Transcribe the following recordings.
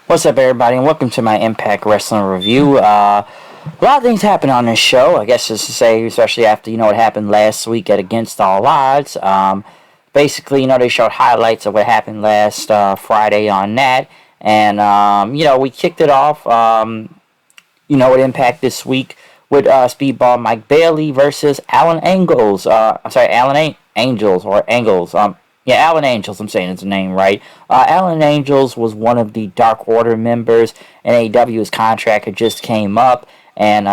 What's up, everybody, and welcome to my Impact Wrestling review. A lot of things happened on this show, I guess just to say, especially after, what happened last week at Against All Odds. Basically, they showed highlights of what happened last Friday on that. And, we kicked it off, with Impact this week with Speedball Mike Bailey versus Alan Angles. Angels or Angles. Yeah, Alan Angels, I'm saying his name right. Alan Angels was one of the Dark Order members, and AEW, his contract had just came up, and,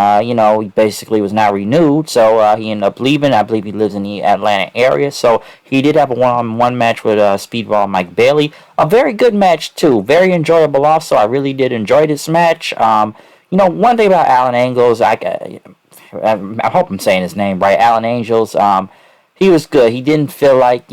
he basically was not renewed, so he ended up leaving. I believe he lives in the Atlanta area, so he did have a one-on-one match with Speedball Mike Bailey. A very good match, too. Very enjoyable also. I really did enjoy this match. One thing about Alan Angels, I hope I'm saying his name right, Alan Angels, he was good. He didn't feel like,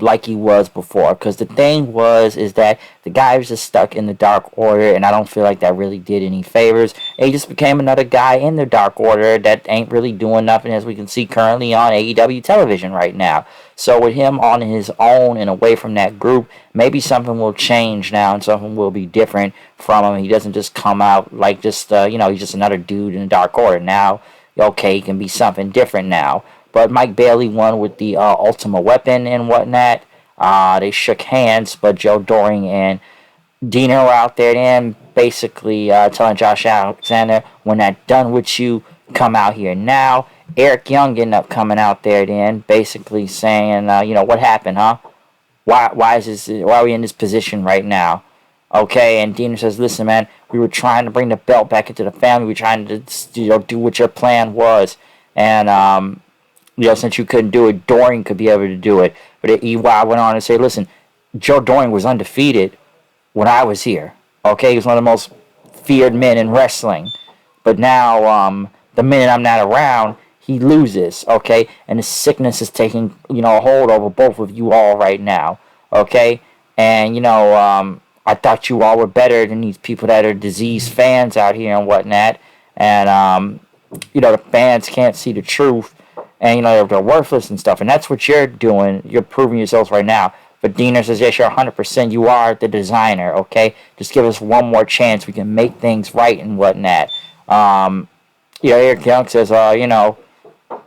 like he was before. Because the thing is that the guy was just stuck in the Dark Order, and I don't feel like that really did any favors. And he just became another guy in the Dark Order that ain't really doing nothing, as we can see currently on AEW television right now. So with him on his own and away from that group, maybe something will change now and something will be different from him. He doesn't just come out like just, he's just another dude in the Dark Order. Now, okay, he can be something different now. But Mike Bailey won with the Ultimate Weapon and whatnot. They shook hands, but Joe Doring and Deonna were out there then basically telling Josh Alexander, when that's done with you, come out here now. Eric Young ended up coming out there then, basically saying, what happened, huh? Why are we in this position right now? Okay, and Deonna says, listen, man, we were trying to bring the belt back into the family. We were trying to, do what your plan was. And, since you couldn't do it, Doring could be able to do it. But EY went on to say, listen, Joe Doring was undefeated when I was here. Okay, he was one of the most feared men in wrestling. But now, the minute I'm not around, he loses. Okay, and the sickness is taking, a hold over both of you all right now. Okay, and I thought you all were better than these people that are diseased fans out here and whatnot. And the fans can't see the truth. And, they're worthless and stuff. And that's what you're doing. You're proving yourselves right now. But Deonna says, yes, you're 100%. You are the designer, okay? Just give us one more chance. We can make things right and whatnot. Eric Young says,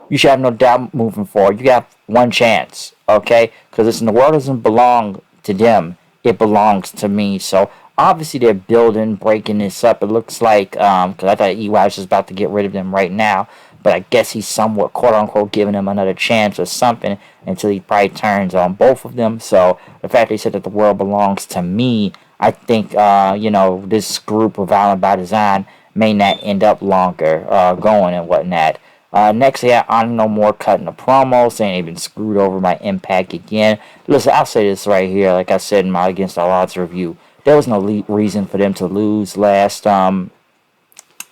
you should have no doubt moving forward. You got one chance, okay? Because listen, the world doesn't belong to them. It belongs to me. So, obviously, they're breaking this up. It looks like, because I thought EY was just about to get rid of them right now. But I guess he's somewhat, quote-unquote, giving them another chance or something until he probably turns on both of them. So the fact they said that the world belongs to me, I think, this group of Violent by Design may not end up longer going and whatnot. Next, they had On No More cutting a promo, saying they've been screwed over by Impact again. Listen, I'll say this right here, like I said in my Against All Odds review. There was no reason for them to lose last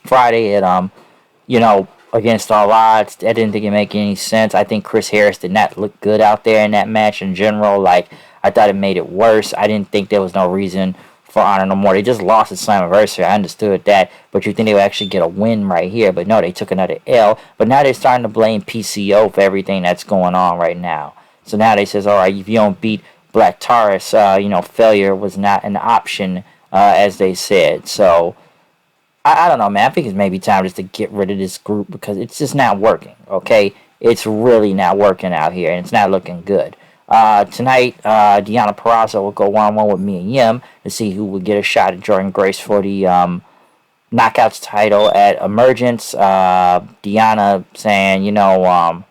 Friday at, Against All Odds. I didn't think it made any sense. I think Chris Harris did not look good out there in that match in general. Like, I thought it made it worse. I didn't think there was no reason for Honor No More. They just lost at Slammiversary. I understood that. But you think they would actually get a win right here. But no, they took another L. But now they're starting to blame PCO for everything that's going on right now. So now they says, all right, if you don't beat Black Taurus, failure was not an option, as they said. So I don't know, man. I think it's maybe time just to get rid of this group because it's just not working, okay? It's really not working out here, and it's not looking good. Tonight, Deonna Purazzo will go one-on-one with Mia Yim to see who will get a shot at Jordan Grace for the Knockouts title at Emergence. Deonna saying,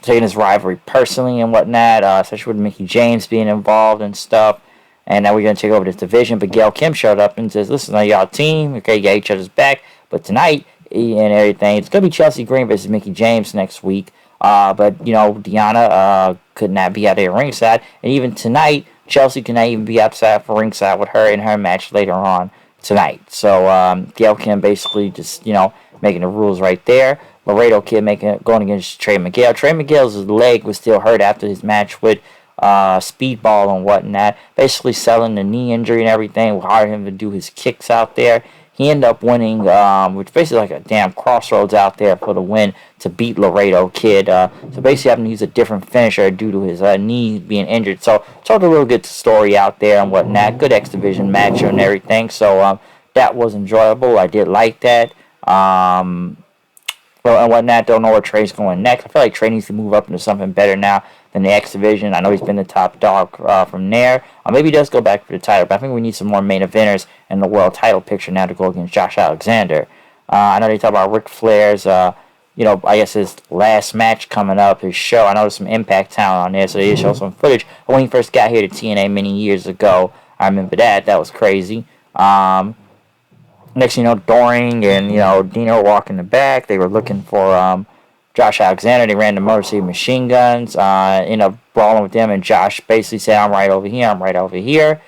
taking this rivalry personally and whatnot, especially with Mickie James being involved and stuff. And now we're going to take over this division. But Gail Kim showed up and says, listen, y'all team. Okay, you got each other's back. But tonight and everything, it's going to be Chelsea Green versus Mickie James next week. But, Deonna could not be out there ringside. And even tonight, Chelsea could not even be outside for ringside with her in her match later on tonight. So Gail Kim basically just, making the rules right there. Laredo Kid going against Trey Miguel. Trey Miguel's leg was still hurt after his match with Speedball and whatnot, basically selling the knee injury and everything. We hired him to do his kicks out there. He ended up winning, which basically like a damn crossroads out there for the win to beat Laredo Kid. So basically having to use a different finisher due to his knee being injured. So told a real good story out there and whatnot. Good X Division match and everything. So that was enjoyable. I did like that. Well, and whatnot. Don't know where Trey's going next. I feel like Trey needs to move up into something better now than the X Division. I know he's been the top dog from there. Maybe he does go back for the title, but I think we need some more main eventers in the world title picture now to go against Josh Alexander. I know they talk about Ric Flair's, I guess his last match coming up, his show. I know there's some Impact talent on there, so they did show some footage of when he first got here to TNA many years ago. I remember that. That was crazy. Next, Doring and, Dino were walking the back. They were looking for Josh Alexander. They ran the Motor City Machine Guns, ended up brawling with them, and Josh basically said, I'm right over here, I'm right over here.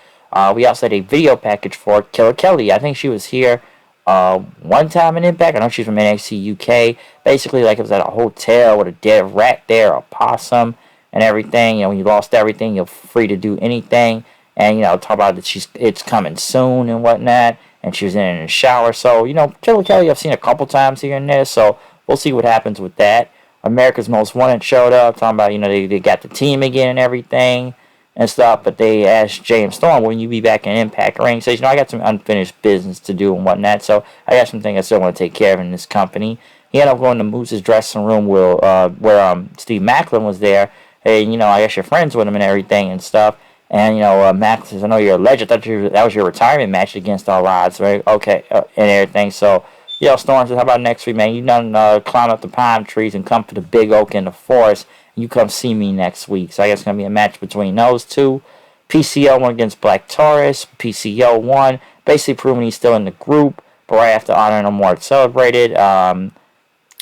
We also had a video package for Killer Kelly. I think she was here one time in Impact. I know she's from NXT UK. Basically, like it was at a hotel with a dead rat there, a possum, and everything. When you lost everything, you're free to do anything. And, talk about that it's coming soon and whatnot. And she was in the shower. So, Killer Kelly I've seen a couple times here and there. So, we'll see what happens with that. America's Most Wanted showed up. Talking about, they got the team again and everything and stuff. But they asked James Storm, when you be back in Impact Ring? He says, I got some unfinished business to do and whatnot. So, I got some things I still want to take care of in this company. He ended up going to Moose's dressing room where Steve Macklin was there. Hey, I guess you're friends with him and everything and stuff. And, Max says, I know you're a legend. I thought that was your retirement match against all odds, right? Okay, and everything. So, Storm says, how about next week, man? You done climb up the palm trees and come to the big oak in the forest. And you come see me next week. So, I guess it's going to be a match between those two. PCO won against Black Taurus. PCO won, basically proving he's still in the group. But right after Honor No More celebrated,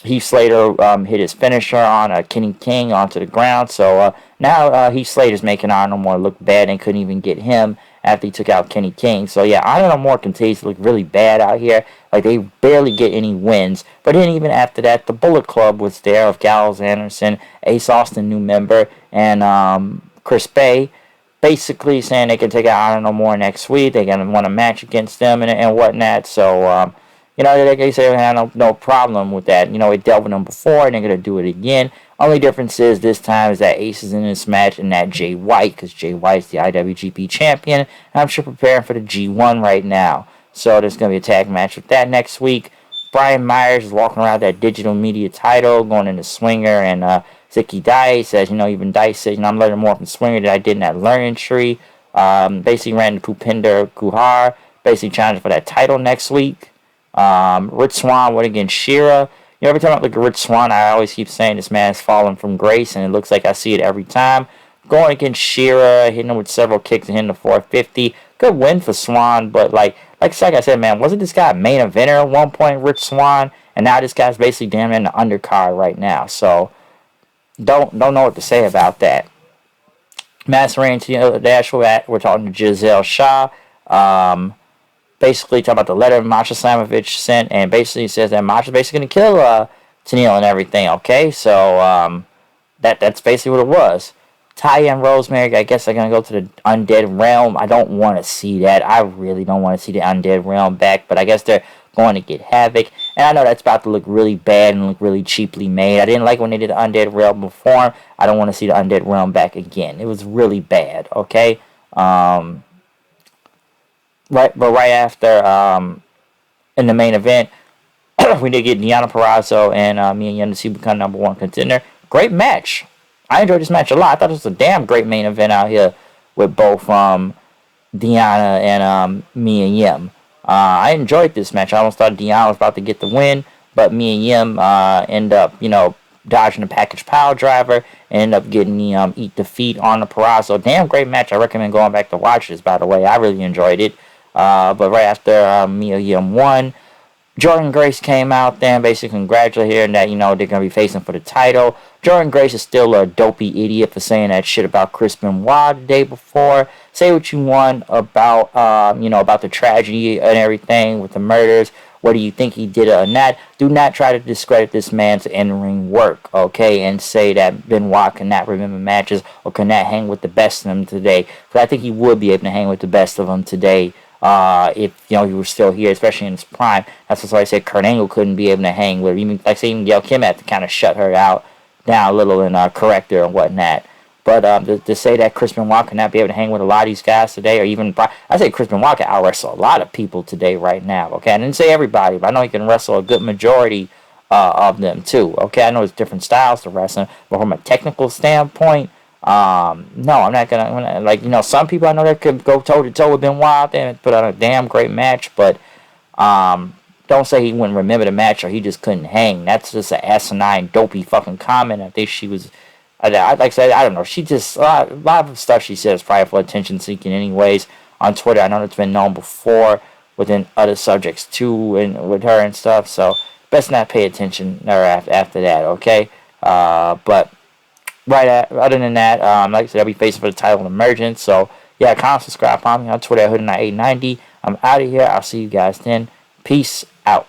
Heath Slater hit his finisher on Kenny King onto the ground. So now Heath Slater's making Honor No More look bad and couldn't even get him after he took out Kenny King. So yeah, Honor No More continues to look really bad out here. Like they barely get any wins. But then even after that, the Bullet Club was there of Gallows Anderson, Ace Austin, new member, and Chris Bay. Basically saying they can take out Honor No More next week. They're going to want a match against them and whatnot. So they say they had no problem with that. They dealt with them before, and they're going to do it again. Only difference is this time is that Ace is in this match and that Jay White, because Jay White's the IWGP champion, and I'm sure preparing for the G1 right now. So there's going to be a tag match with that next week. Brian Myers is walking around that digital media title, going into Swinger, and Zicky Dice says, even Dice says, I'm learning more from Swinger than I did in that learning tree. Basically ran to Pupinder Kuhar, basically challenging for that title next week. Rich Swann went against Shira. Every time I look at Rich Swann, I always keep saying this man's fallen from grace, and it looks like I see it every time. Going against Shira, hitting him with several kicks and hitting the 450. Good win for Swann, but like I said, man, wasn't this guy a main eventer at one point, Rich Swann? And now this guy's basically damn in the undercard right now. So don't know what to say about that. Master Reigns, the actual we're talking to Giselle Shaw. Basically talking about the letter Masha Slamovich sent, and basically says that Masha's basically going to kill Tenille and everything, okay? So that's basically what it was. Taya and Rosemary, I guess they're going to go to the Undead Realm. I don't want to see that. I really don't want to see the Undead Realm back, but I guess they're going to get Havoc. And I know that's about to look really bad and look really cheaply made. I didn't like when they did the Undead Realm before. I don't want to see the Undead Realm back again. It was really bad, okay? Right after, in the main event, we did get Deonna Purazzo and me and Yun to see become number one contender. Great match. I enjoyed this match a lot. I thought it was a damn great main event out here with both Deonna and me and Yim. I enjoyed this match. I almost thought Deonna was about to get the win, but me and Yim end up, dodging the package pile driver and end up getting the eat defeat on the Purazzo. Damn great match. I recommend going back to watch this, by the way. I really enjoyed it. But right after Mia Yim won, Jordan Grace came out there and basically congratulated her that, they're going to be facing for the title. Jordan Grace is still a dopey idiot for saying that shit about Chris Benoit the day before. Say what you want about, about the tragedy and everything with the murders. Whether you think he did it or not, do not try to discredit this man's in-ring work, okay? And say that Benoit cannot remember matches or cannot hang with the best of them today. But I think he would be able to hang with the best of them today. if he was still here, especially in his prime. That's why I said Kurt Angle couldn't be able to hang with her. Even like I say, even Gail Kim had to kind of shut her out down a little and correct her and whatnot. But to say that Chris Benoit could not be able to hang with a lot of these guys today, or even I say Chris Benoit can out wrestle a lot of people today right now. Okay, I didn't say everybody, but I know he can wrestle a good majority of them too. Okay, I know it's different styles to wrestling, but from a technical standpoint, no, I'm not gonna like some people I know that could go toe to toe with Benoit out there and put on a damn great match, but don't say he wouldn't remember the match or he just couldn't hang. That's just an asinine, dopey fucking comment. I think she was. Like I said, I don't know. She just a lot of stuff she says probably for attention seeking, anyways. On Twitter, I know it's been known before within other subjects too, and with her and stuff. So best not pay attention or after that, okay? But other than that, like I said, I'll be facing for the title of Emergence. So yeah, comment, subscribe, follow me on Twitter at Hoodie890. I'm out of here. I'll see you guys then. Peace out.